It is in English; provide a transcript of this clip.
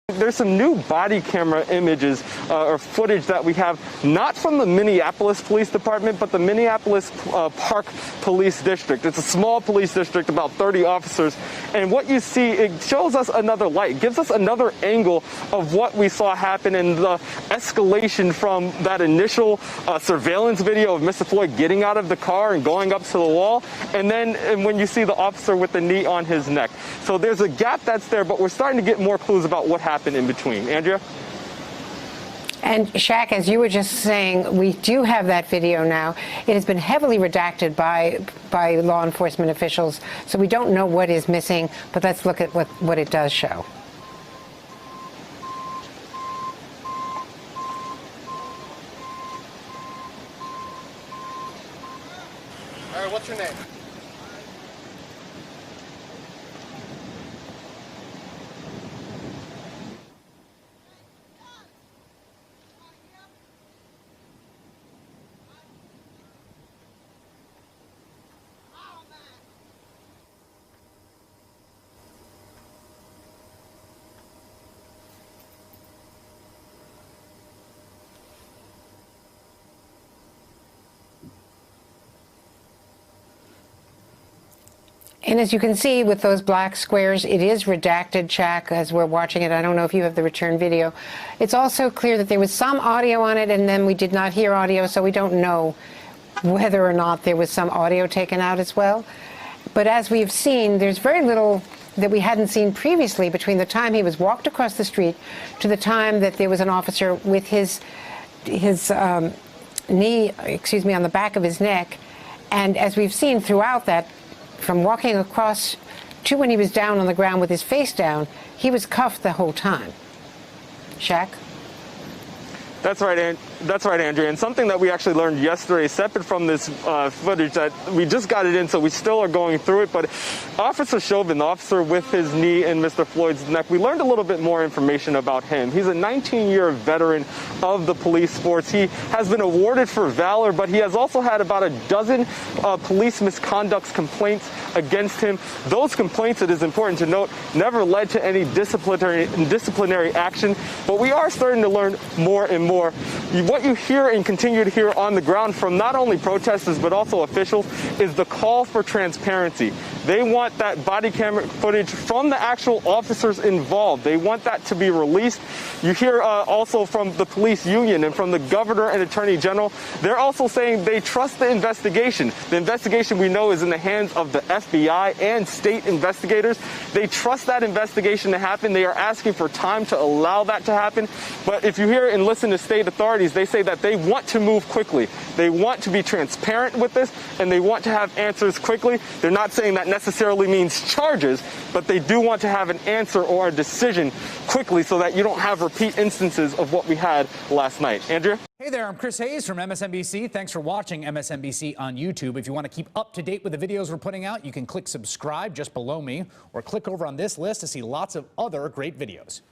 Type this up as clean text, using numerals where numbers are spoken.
There's some new body camera images or footage that we have, not from the Minneapolis Police Department, but the Minneapolis Park Police District. It's a small police district, about 30 officers. And what you see, it shows us another light, gives us another angle of what we saw happen and the escalation from that initial surveillance video of Mr. Floyd getting out of the car and going up to the wall. And then when you see the officer with the knee on his neck. So there's a gap that's there, but we're starting to get more clues about what happened in between. Andrea? And Shaq, as you were just saying, we do have that video now. It has been heavily redacted by law enforcement officials, so we don't know what is missing, but let's look at what it does show. All right, what's your name? And as you can see with those black squares, it is redacted, Shaq, as we're watching it. I don't know if you have the return video. It's also clear that there was some audio on it, and then we did not hear audio, so we don't know whether or not there was some audio taken out as well. But as we've seen, there's very little that we hadn't seen previously between the time he was walked across the street to the time that there was an officer with his knee, on the back of his neck. And as we've seen throughout that, from walking across to when he was down on the ground with his face down, he was cuffed the whole time. Shaq? That's right, Andrea. And something that we actually learned yesterday, separate from this footage, that we just got it in, so we still are going through it. But Officer Chauvin, the officer with his knee in Mr. Floyd's neck, we learned a little bit more information about him. He's a 19-year veteran of the police force. He has been awarded for valor, but he has also had about a dozen police misconduct complaints against him. Those complaints, it is important to note, never led to any disciplinary action. But we are starting to learn more and more. What you hear and continue to hear on the ground from not only protesters but also officials is the call for transparency. They want that body camera footage from the actual officers involved. They want that to be released. You hear also from the police union and from the governor and attorney general. They're also saying they trust the investigation. The investigation, we know, is in the hands of the FBI and state investigators. They trust that investigation to happen. They are asking for time to allow that to happen. But if you hear and listen to state authorities, they say that they want to move quickly. They want to be transparent with this, and they want to have answers quickly. They're not saying that necessarily means charges, but they do want to have an answer or a decision quickly so that you don't have repeat instances of what we had last night. Andrea? Hey there, I'm Chris Hayes from MSNBC. Thanks for watching MSNBC on YouTube. If you want to keep up to date with the videos we're putting out, you can click subscribe just below me or click over on this list to see lots of other great videos.